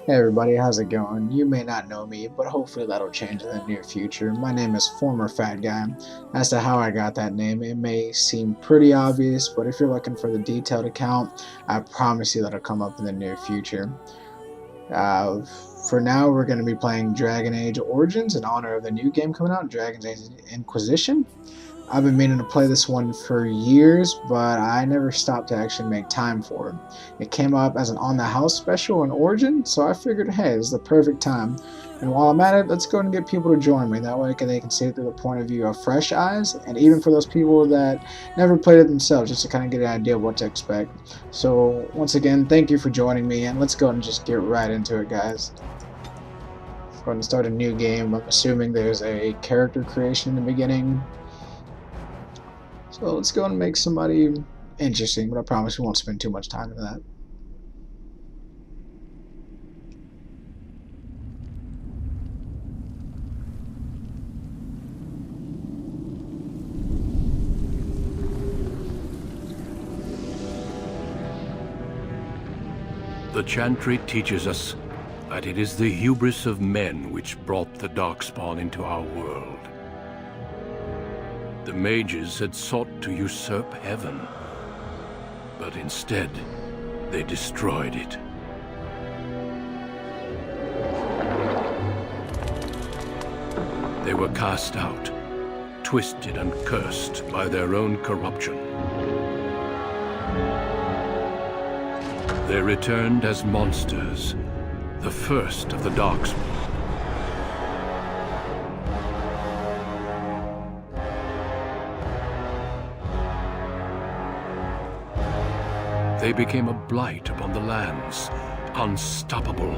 Hey everybody, how's it going? You may not know me, but hopefully that'll change in the near future. My name is Former Fat Guy. As to how I got that name, it may seem pretty obvious, but if you're looking for the detailed account, I promise you that'll come up in the near future. Uh, for now, we're going to be playing Dragon Age Origins in honor of the new game coming out, Dragon Age Inquisition. I've been meaning to play this one for years, but I never stopped to actually make time for it. It came up as an on the house special in Origin, so I figured, hey, this is the perfect time. And while I'm at it, let's go and get people to join me. That way they can see it through the point of view of fresh eyes, and even for those people that never played it themselves, just to kind of get an idea of what to expect. So once again, thank you for joining me, and let's go and just get right into it, guys. Go ahead and start a new game. I'm assuming there's a character creation in the beginning. So let's go and make somebody interesting, but I promise we won't spend too much time on that. The Chantry teaches us that it is the hubris of men which brought the Darkspawn into our world. The mages had sought to usurp heaven, but instead, they destroyed it. They were cast out, twisted and cursed by their own corruption. They returned as monsters, the first of the Darkspawn. They became a blight upon the lands, unstoppable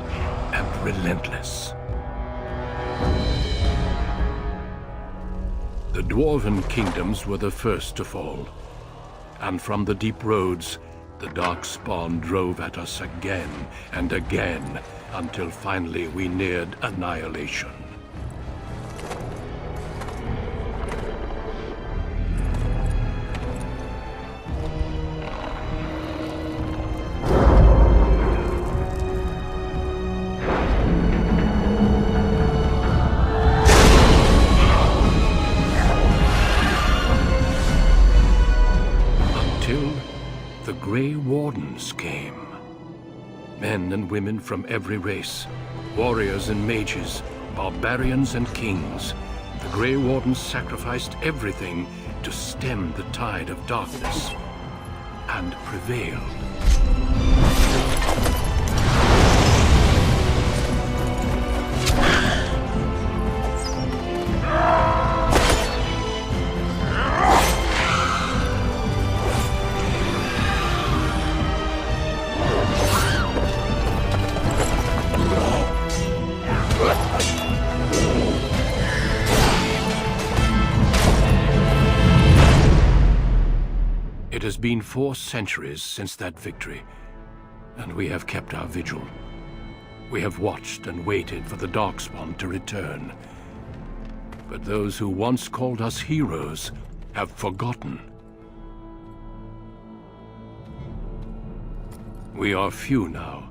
and relentless. The Dwarven kingdoms were the first to fall, and from the deep roads, the Darkspawn drove at us again and again, until finally we neared annihilation. The Grey Wardens came. Men and women from every race, warriors and mages, barbarians and kings. The Grey Wardens sacrificed everything to stem the tide of darkness, and prevailed. It has been 4 centuries since that victory, and we have kept our vigil. We have watched and waited for the Darkspawn to return. But those who once called us heroes have forgotten. We are few now,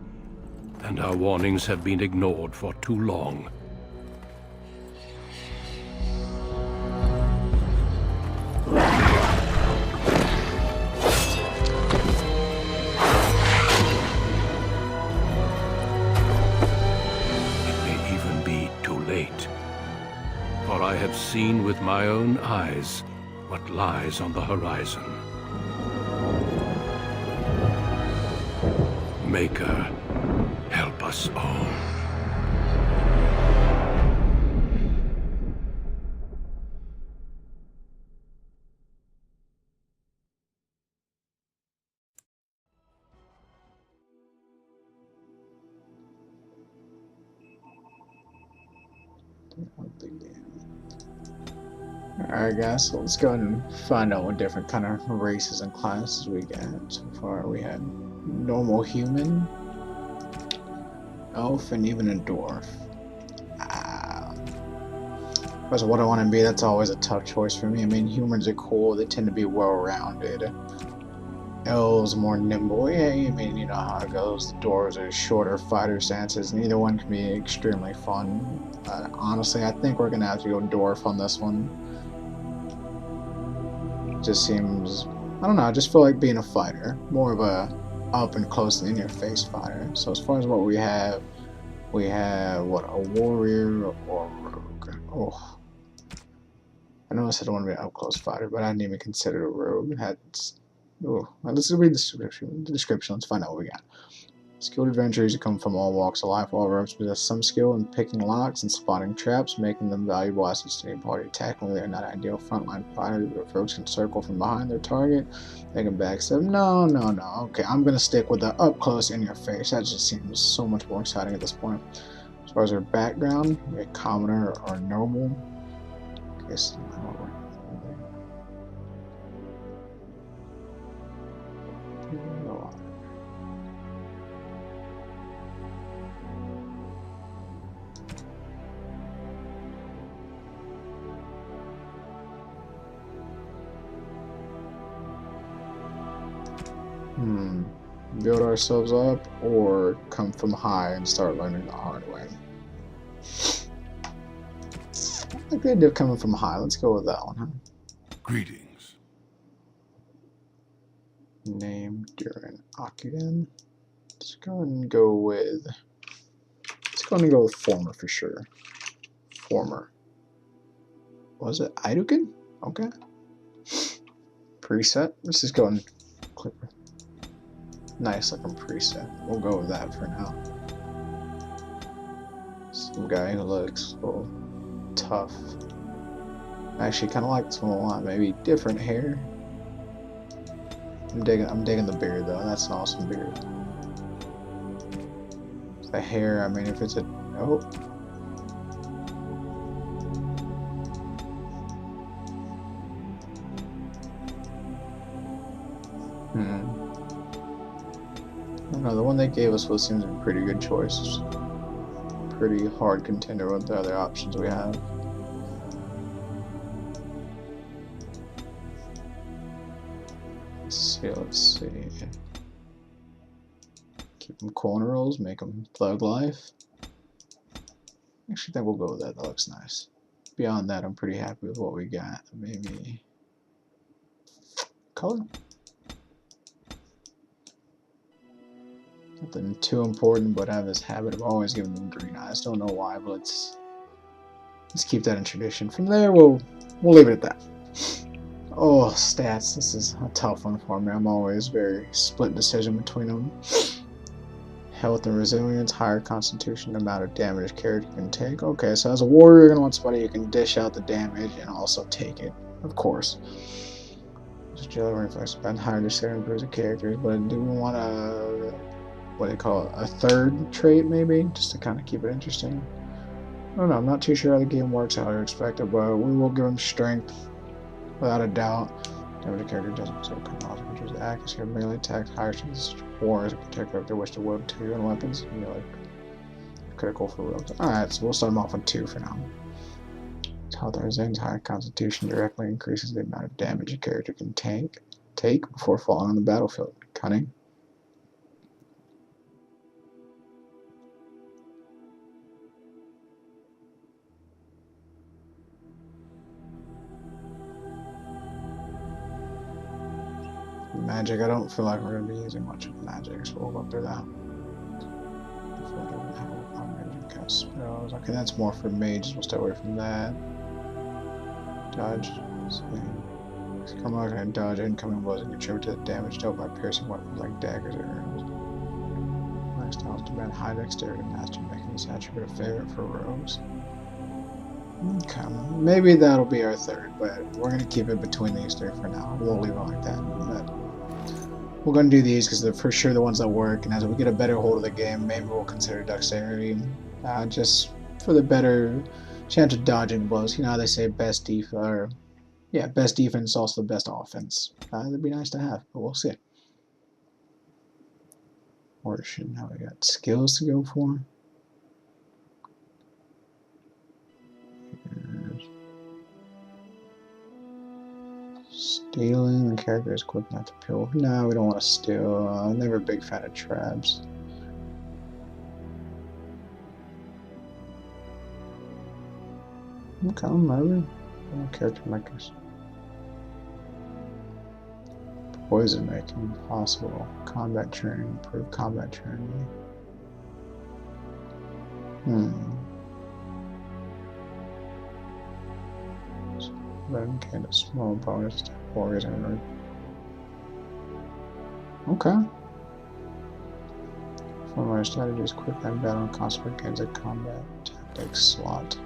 and our warnings have been ignored for too long. For I have seen with my own eyes what lies on the horizon. Maker, help us all. Alright guys, so let's go ahead and find out what different kind of races and classes we got. So far we had normal human, elf, and even a dwarf. That's what I want to be. That's always a tough choice for me. I mean, humans are cool. They tend to be well-rounded. L's more nimble. Yeah, I mean, you know how it goes. The dwarves are shorter fighter stances. Neither one can be extremely fun. Honestly, I think we're gonna have to go dwarf on this one. Just seems, I don't know. I just feel like being a fighter, more of a up and close, in your face fighter. So as far as what we have what, a warrior or rogue. Oh, I know I said I want to be an up close fighter, but I didn't even consider a rogue. That's, oh, well, let's read the description. Let's find out what we got. Skilled adventurers who come from all walks of life. All ropes possess some skill in picking locks and spotting traps, making them valuable assets to any party. Technically, they're not ideal frontline fighters, but if rogues can circle from behind their target, they can backstab. No, no, no. Okay, I'm gonna stick with the up close in your face. That just seems so much more exciting at this point. As far as their background, a commoner or noble. I guess I don't know. Build ourselves up or come from high and start learning the hard way. I like the idea of coming from high. Let's go with that one, huh? Greetings. Name Durin Akuden. Let's go and go with. Let's go and go with Former for sure. Former. Was it Iduken? Okay. Preset. Let's just go and click. Nice looking preset. We'll go with that for now. Some guy who looks a little tough. I actually kind of like this one a lot. Maybe different hair. I'm digging the beard though. That's an awesome beard. The hair. I mean, if it's a oh. I don't know, the one they gave us seems a pretty good choice. Pretty hard contender with the other options we have. Let's see. Keep them corner rolls, make them thug life. Actually, I think we'll go with that. That looks nice. Beyond that, I'm pretty happy with what we got. Maybe color. Nothing too important, but I have this habit of always giving them green eyes. Don't know why, but let's keep that in tradition. From there, we'll leave it at that. Oh, stats. This is a tough one for me. I'm always very split decision between them. Health and resilience, higher constitution, amount of damage a character can take. Okay, so as a warrior, you're going to want somebody who can dish out the damage and also take it, of course. Just general reflex, spend higher dexterity improves the characters, but do we want a, what do you call it, a third trait maybe, just to kind of keep it interesting? I don't know, I'm not too sure how the game works, how you expect it, but we will give him strength, without a doubt. Damage a character doesn't so also controls the accuracy of melee attacks, higher chances war as a particular if they wish to wield 2 on weapons, and like critical for rogues. Alright, so we'll start them off with 2 for now. Health and resilience, higher constitution directly increases the amount of damage a character can take before falling on the battlefield. Cunning. Magic, I don't feel like we're going to be using much of magic, so we'll go through that. Cast spells. Okay, that's more for mages. We'll stay away from that. Dodge. Come out and dodge incoming blows and contribute to the damage dealt by piercing weapons like daggers or arrows. My styles demand high dexterity master, making this attribute a favorite for rogues. Okay, maybe that'll be our third, but we're going to keep it between these 3 for now. We'll leave it like that. But we're going to do these because they're for sure the ones that work, and as we get a better hold of the game, maybe we'll consider dexterity, just for the better chance of dodging blows. You know how they say best defense, or yeah, best defense is also the best offense. That'd be nice to have, but we'll see. Portion. Now we got skills to go for. Stealing, the character is quick enough to kill. No, we don't want to steal. I'm never a big fan of traps. Okay, maybe. Character makers. Poison making possible. Combat training, improve combat training. Then gain a small bonus to warriors and okay. Former strategies, quick and battle, constant gains a combat tactics slot.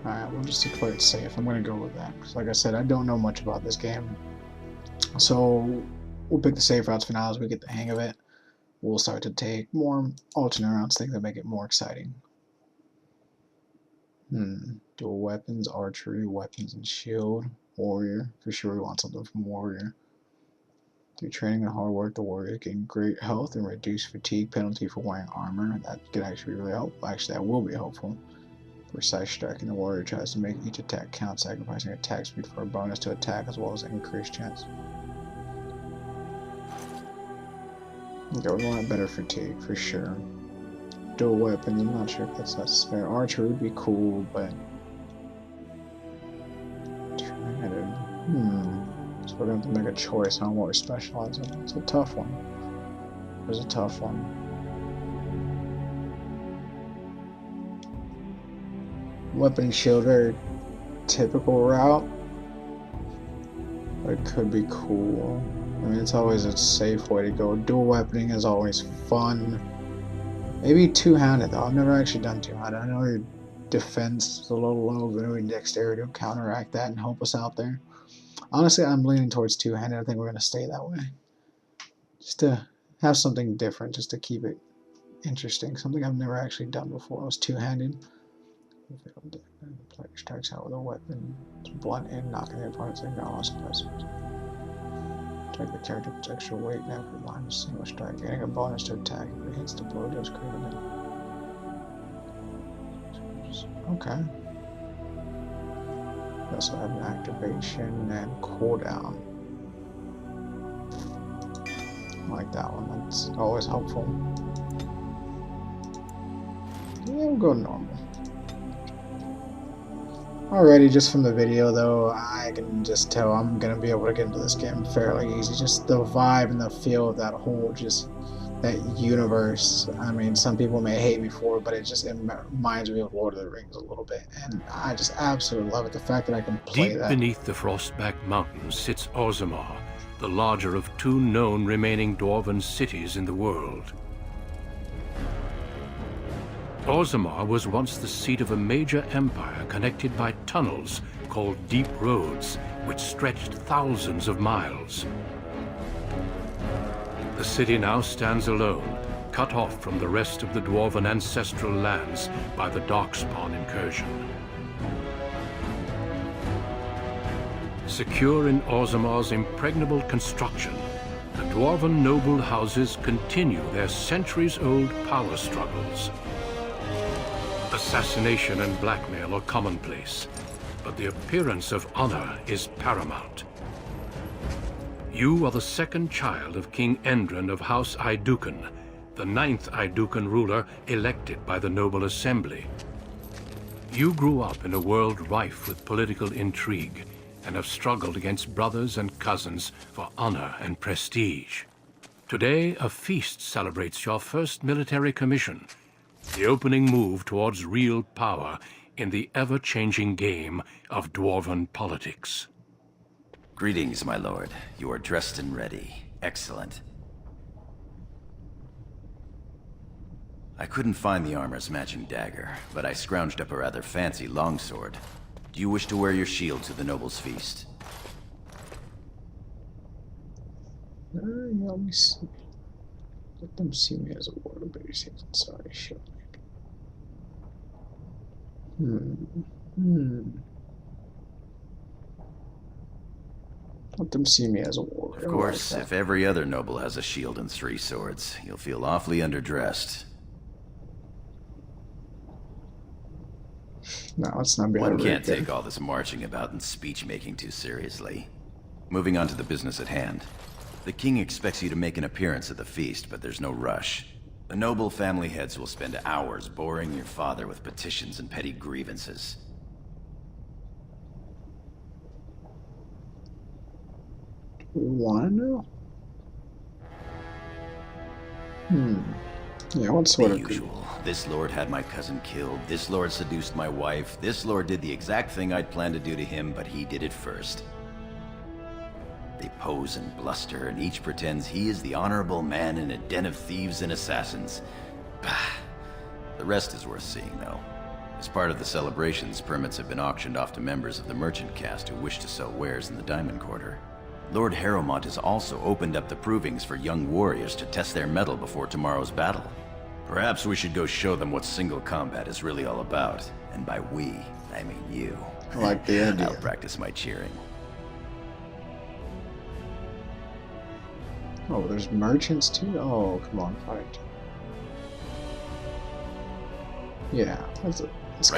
Alright, we'll just declare it safe. I'm gonna go with that. Because like I said, I don't know much about this game. So we'll pick the safe routes for now as we get the hang of it. We'll start to take more alternate routes, things that make it more exciting. Dual weapons, archery, weapons and shield, warrior. For sure we want something from warrior. Through training and hard work, the warrior gain great health and reduce fatigue penalty for wearing armor. That could actually really help. Actually, that will be helpful. Precise striking, the warrior tries to make each attack count, sacrificing attack speed for a bonus to attack as well as an increased chance. Okay, we want better fatigue for sure. Dual weapons, I'm not sure if that's necessary. Archer would be cool, but two-handed. So we're going to have to make a choice on what we're specializing in. It's a tough one. It's a tough one. Weapon and shield, very typical route. But it could be cool. I mean, it's always a safe way to go. Dual weaponing is always fun. Maybe two-handed though. I've never actually done two-handed. I know your defense is a little low, but we need dexterity to counteract that and help us out there. Honestly, I'm leaning towards two-handed. I think we're going to stay that way. Just to have something different, just to keep it interesting. Something I've never actually done before. I was two-handed. The player strikes out with a weapon. It's blunt and knocking the opponent's in balance. Take the character puts extra weight and effort behind a single strike, getting a bonus to attack if it hits the blow does critically. Okay. We also have an activation and cooldown. I like that one, that's always helpful. Yeah, we'll go normal. Already, just from the video though, I can just tell I'm going to be able to get into this game fairly easy. Just the vibe and the feel of that whole, just that universe. I mean, some people may hate me for it, but it reminds me of Lord of the Rings a little bit. And I just absolutely love it, the fact that I can play that. Deep beneath the Frostback Mountains sits Orzammar, the larger of two known remaining dwarven cities in the world. Orzammar was once the seat of a major empire connected by tunnels called deep roads, which stretched thousands of miles. The city now stands alone, cut off from the rest of the dwarven ancestral lands by the Darkspawn incursion. Secure in Orzammar's impregnable construction, the dwarven noble houses continue their centuries-old power struggles. Assassination and blackmail are commonplace, but the appearance of honor is paramount. You are the second child of King Endren of House Aeducan, the 9th Aeducan ruler elected by the Noble Assembly. You grew up in a world rife with political intrigue and have struggled against brothers and cousins for honor and prestige. Today, a feast celebrates your first military commission, the opening move towards real power in the ever-changing game of dwarven politics. Greetings, my lord. You are dressed and ready. Excellent. I couldn't find the armor's matching dagger, but I scrounged up a rather fancy longsword. Do you wish to wear your shield to the noble's feast? Let me see. Let them see me as a warrior, but he seems sorry, shield. Let them see me as a warrior. Of course, if every other noble has a shield and 3 swords, you'll feel awfully underdressed. No, let's not be One irate can't there. take all this marching about and speech-making too seriously. Moving on to the business at hand. The king expects you to make an appearance at the feast, but there's no rush. The noble family heads will spend hours boring your father with petitions and petty grievances. We want to know? Yeah, what sort The of usual. This lord had my cousin killed. This lord seduced my wife. This lord did the exact thing I'd planned to do to him, but he did it first. They pose and bluster, and each pretends he is the honorable man in a den of thieves and assassins. The rest is worth seeing, though. As part of the celebrations, permits have been auctioned off to members of the merchant caste who wish to sell wares in the Diamond Quarter. Lord Harrowmont has also opened up the provings for young warriors to test their mettle before tomorrow's battle. Perhaps we should go show them what single combat is really all about. And by we, I mean you. I like the idea. I'll practice my cheering. Oh, there's merchants too? Oh, come on, fight. Yeah, let's go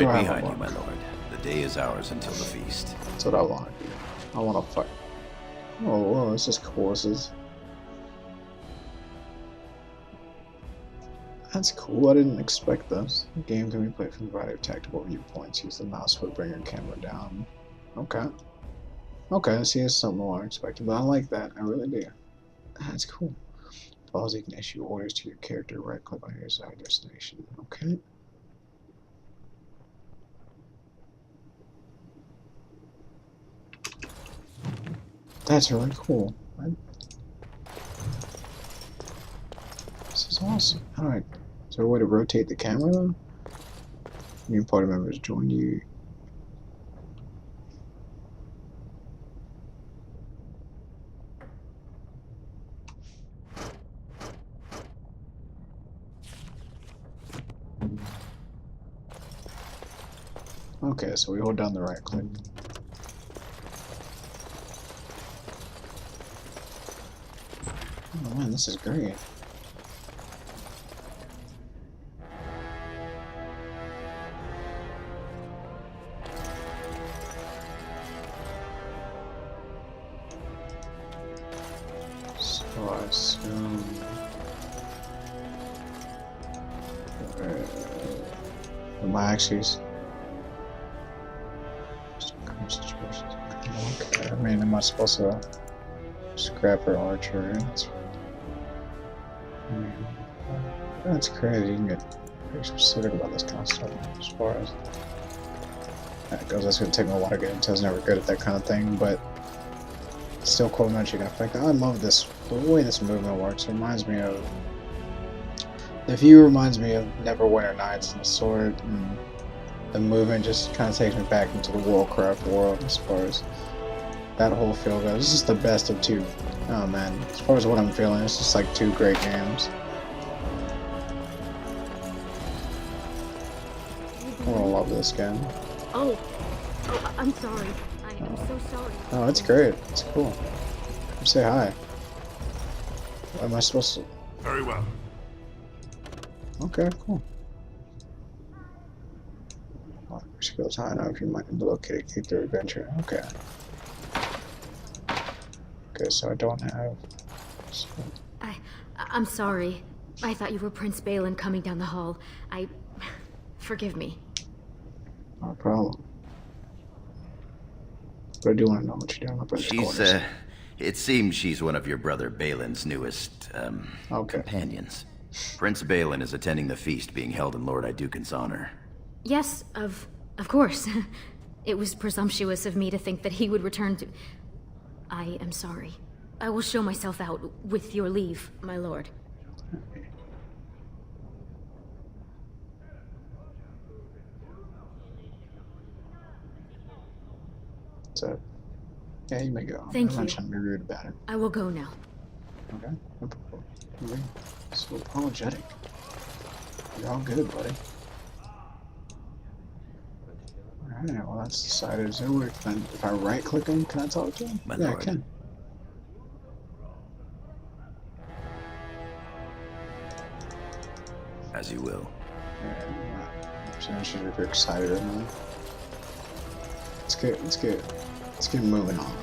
Right have a behind you, look. my lord. The day is ours until the feast. That's what I want to do. I want to fight. Oh, whoa, this is cool. That's cool. I didn't expect this. The game can be played from a variety of tactical viewpoints. Use the mouse to bring your camera down. Okay. Okay, see, it's something more unexpected, but I like that. I really do. That's cool. Also, you can issue orders to your character. Right click on your desired destination. Okay. That's really cool. This is awesome. Alright. Is there a way to rotate the camera though? New party members join you. Okay, so we hold down the right click. Oh man, this is great. So I assume... my axes. Okay, I mean, am I supposed to scrap her archer? That's crazy. You can get pretty specific about this kind of stuff as far as that goes. That's going to take me a while to get into. I was never good at that kind of thing, but still cool magic effect. I love this. The way this movement works. It reminds me of... The view reminds me of Neverwinter Nights and the sword, and the movement just kind of takes me back into the Warcraft world as far as that whole feel goes. This is the best of two. Oh man, as far as what I'm feeling, it's just like two great games. I love this game. Oh, I'm sorry. I'm so sorry. Oh, it's great. It's cool. Say hi. What am I supposed to... Very well. Okay, cool. Skills high enough, you might locate keep their adventure. Okay. Okay, so I don't have... So... I'm sorry. I thought you were Prince Balin coming down the hall. Forgive me. No problem. But I do want to know what you're doing up in the corners. It seems she's one of your brother Balin's newest, companions. Prince Balin is attending the feast being held in Lord Iduken's honor. Yes, of course. It was presumptuous of me to think that he would return to... I am sorry. I will show myself out, with your leave, my lord. So, yeah, you may go. Thank I'm not you. trying to be rude about it. I will go now. Okay. So apologetic. You're all good, buddy. Alright, well that's decided. Is there a way, if I right click him, can I talk to him? My yeah, lord. I can. As you will. I'm sure she's excited or not. Let's get moving on.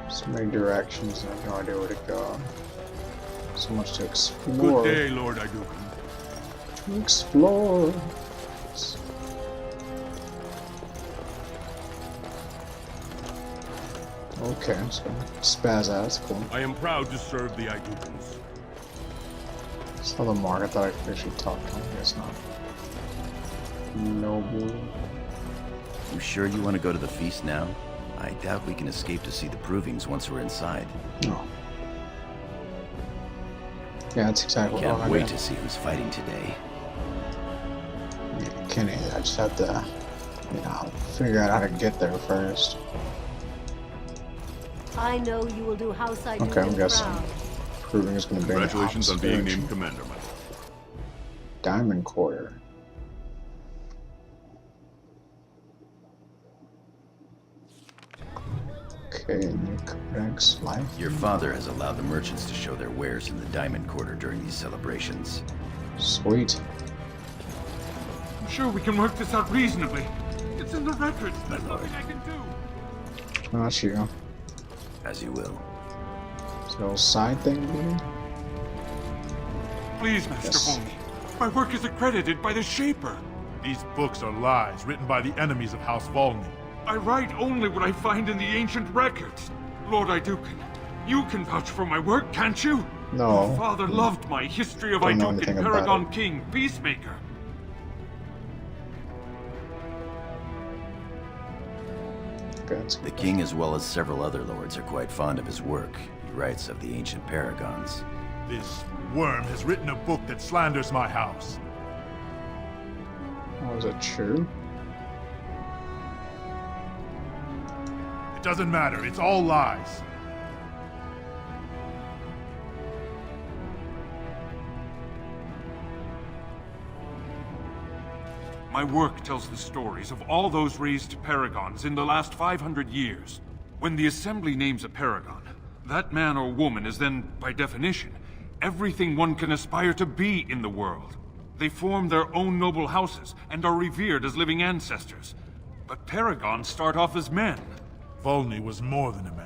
So many directions, I have no idea where to go. So much to explore. Good day, Lord Idukan. To explore. Okay, so spaz out, that's cool. I am proud to serve the Idukans. Saw the mark, I thought I could actually talk to him, I guess not. Noble. You sure you want to go to the feast now? I doubt we can escape to see the provings once we're inside. No. Yeah, that's exactly what I Can't wait got. to see who's fighting today. Yeah, Kenny, I just have to, you know, figure out how to get there first. I know you will do House I Okay, I'm guessing proud. proving is going to be in the Congratulations on opposite being direction. named commander, my lord. Diamond Quarter. Okay, new codex life. Your father has allowed the merchants to show their wares in the Diamond Quarter during these celebrations. Sweet. I'm sure we can work this out reasonably. It's in the records. There's My lord. nothing I can do. Oh, that's you. As you will. Is there a little side thing here? Please, Master Yes. Volney. My work is accredited by the Shaper. These books are lies written by the enemies of House Volney. I write only what I find in the ancient records. Lord Idukan, you can vouch for my work, can't you? No. Your father loved my history of Don't know Idukan, anything about Paragon it. King, Peacemaker. Okay, that's The king, as well as several other lords, are quite fond of his work. He writes of the ancient paragons. This worm has written a book that slanders my house. Oh, is it true? It doesn't matter, it's all lies. My work tells the stories of all those raised paragons in the last 500 years. When the Assembly names a paragon, that man or woman is then, by definition, everything one can aspire to be in the world. They form their own noble houses and are revered as living ancestors. But paragons start off as men. Volney was more than a man.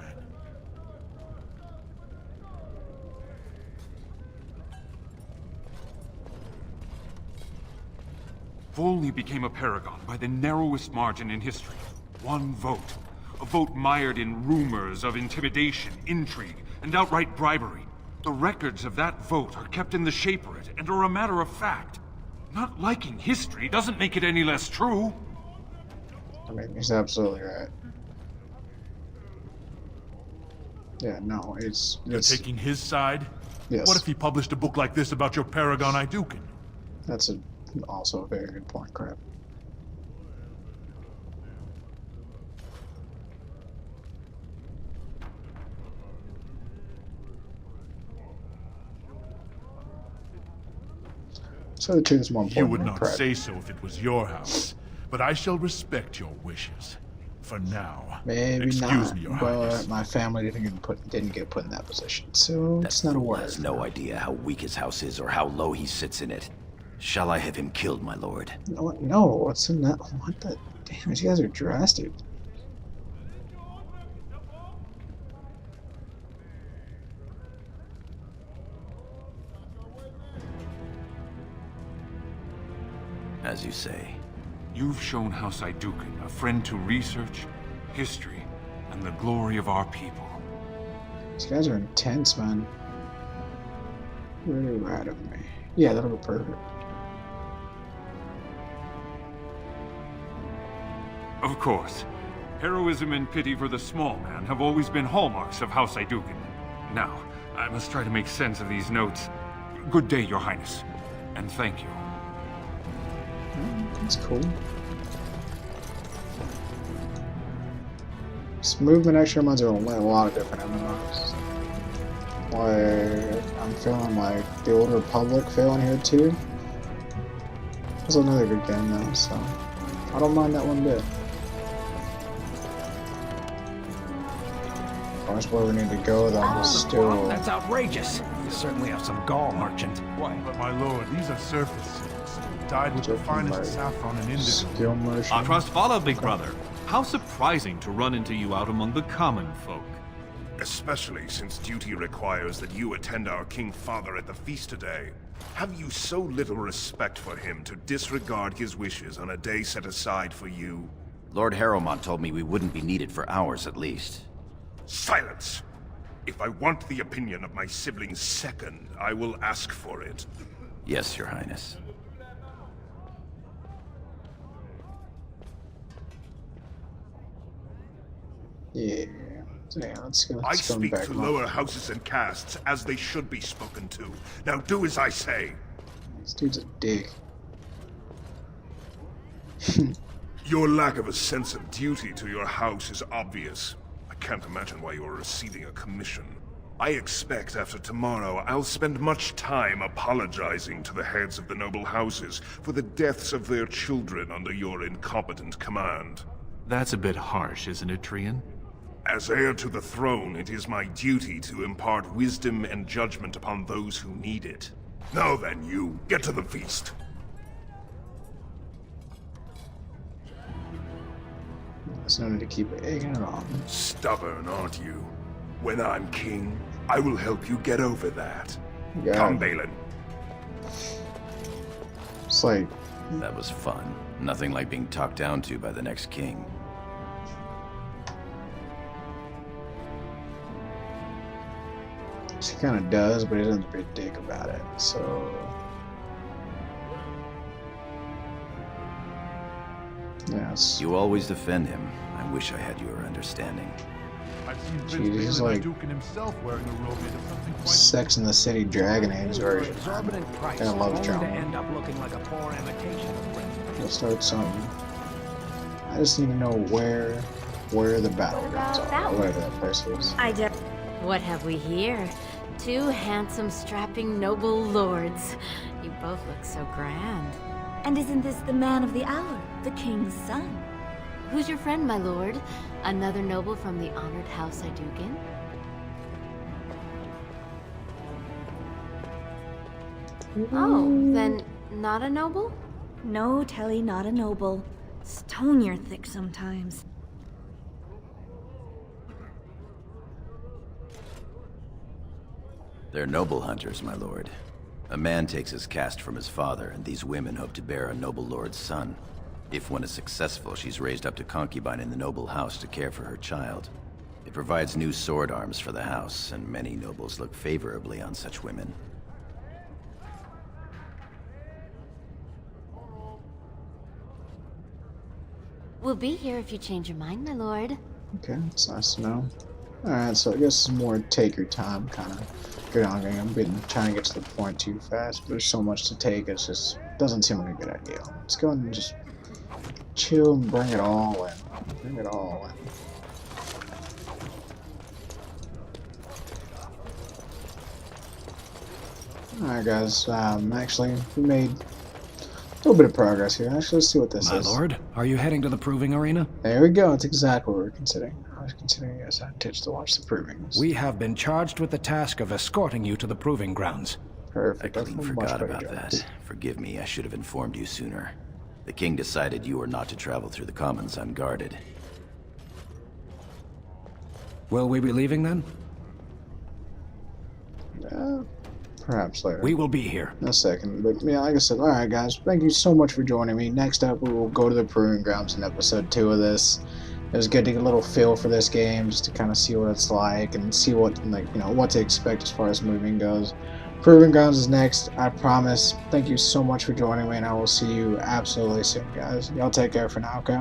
Volney became a paragon by the narrowest margin in history. One vote. A vote mired in rumors of intimidation, intrigue, and outright bribery. The records of that vote are kept in the Shaperate and are a matter of fact. Not liking history doesn't make it any less true. I mean, he's absolutely right. Yeah, no, it's... You're taking his side? Yes. What if he published a book like this about your paragon Idukan? That's also a very good point, crap. So the truth is more You important would than not pride. say so if it was your house, but I shall respect your wishes. For now. Maybe Excuse not, me, Your but Highness. my family didn't get put in that position, so it's not a Fool word. has no idea how weak his house is or how low he sits in it. Shall I have him killed, my lord? No, what's in that? What the? Damn, these guys are drastic. As you say. You've shown House Idukan a friend to research, history, and the glory of our people. These guys are intense, man. Really rad of me. Yeah, that'll go perfect. Of course. Heroism and pity for the small man have always been hallmarks of House Idukan. Now, I must try to make sense of these notes. Good day, Your Highness. And thank you. That's cool. This movement actually reminds me of a lot of different MMOs. Like, I'm feeling like the Old Republic feeling here too. That's another good game though, so I don't mind that one bit. That's where we need to go, though. Still. That's outrageous. You certainly have some gall, merchant. But my lord, these are surface seals, dyed with the finest saffron and indigo. Skill motion. Our trust follow, big brother. How surprising to run into you out among the common folk. Especially since duty requires that you attend our King Father at the feast today. Have you so little respect for him to disregard his wishes on a day set aside for you? Lord Harrowmont told me we wouldn't be needed for hours at least. Silence! If I want the opinion of my siblings second, I will ask for it. Yes, Your Highness. Yeah. Yeah, let's go. I Let's go speak back to home. lower houses and castes as they should be spoken to. Now do as I say. This dude's a dick. Your lack of a sense of duty to your house is obvious. I can't imagine why you are receiving a commission. I expect after tomorrow I'll spend much time apologizing to the heads of the noble houses for the deaths of their children under your incompetent command. That's a bit harsh, isn't it, Trian? As heir to the throne, it is my duty to impart wisdom and judgment upon those who need it. Now then, you, get to the feast. There's no need to keep egging it on. Stubborn, aren't you? When I'm king, I will help you get over that. Yeah. Come, Balin. It's like, That was fun. Nothing like being talked down to by the next king. she kind of does, but he doesn't be a dick about it. So, yes. You always defend him. I wish I had your understanding. I've seen Prince Jeez, he's Balin like the Duke and himself wearing a robe made of something quite... Sex in the City Dragon Age version. Exorbitant price, I love only to drama. end up looking like a poor imitation of Prince. Let's start something. I just need to know where the battlegrounds are, whatever that place is. What have we here? Two handsome, strapping, noble lords. You both look so grand. And isn't this the man of the hour, the king's son? Who's your friend, my lord? Another noble from the honored House Idugan? Oh, then not a noble? No, Telly, not a noble. Stone you're thick sometimes. They're noble hunters, my lord. A man takes his caste from his father, and these women hope to bear a noble lord's son. If one is successful, she's raised up to concubine in the noble house to care for her child. It provides new sword arms for the house, and many nobles look favorably on such women. We'll be here if you change your mind, my lord. Okay, that's nice to know. Alright, so I guess it's more take your time kind of good on game. I've been trying to get to the point too fast, but there's so much to take, it's just doesn't seem like a good idea. Let's go and just chill and bring it all in. Bring it all in. Alright guys, actually we made a little bit of progress here. Actually, let's see what this My is. lord, are you heading to the proving arena? There we go, it's exactly what we were considering. I was considering you guys had tips to watch the provings. We have been charged with the task of escorting you to the proving grounds. I Perfect. clean That's a much forgot better about job. that. Forgive me, I should have informed you sooner. The king decided you were not to travel through the commons unguarded. Will we be leaving then? Perhaps later. We will be here. In a second. But yeah, like I said, alright guys, thank you so much for joining me. Next up we will go to the Proving Grounds in episode 2 of this. It was good to get a little feel for this game, just to kind of see what it's like and see what, like, you know, what to expect as far as moving goes. Proving Grounds is next, I promise. Thank you so much for joining me, and I will see you absolutely soon, guys. Y'all take care for now, okay?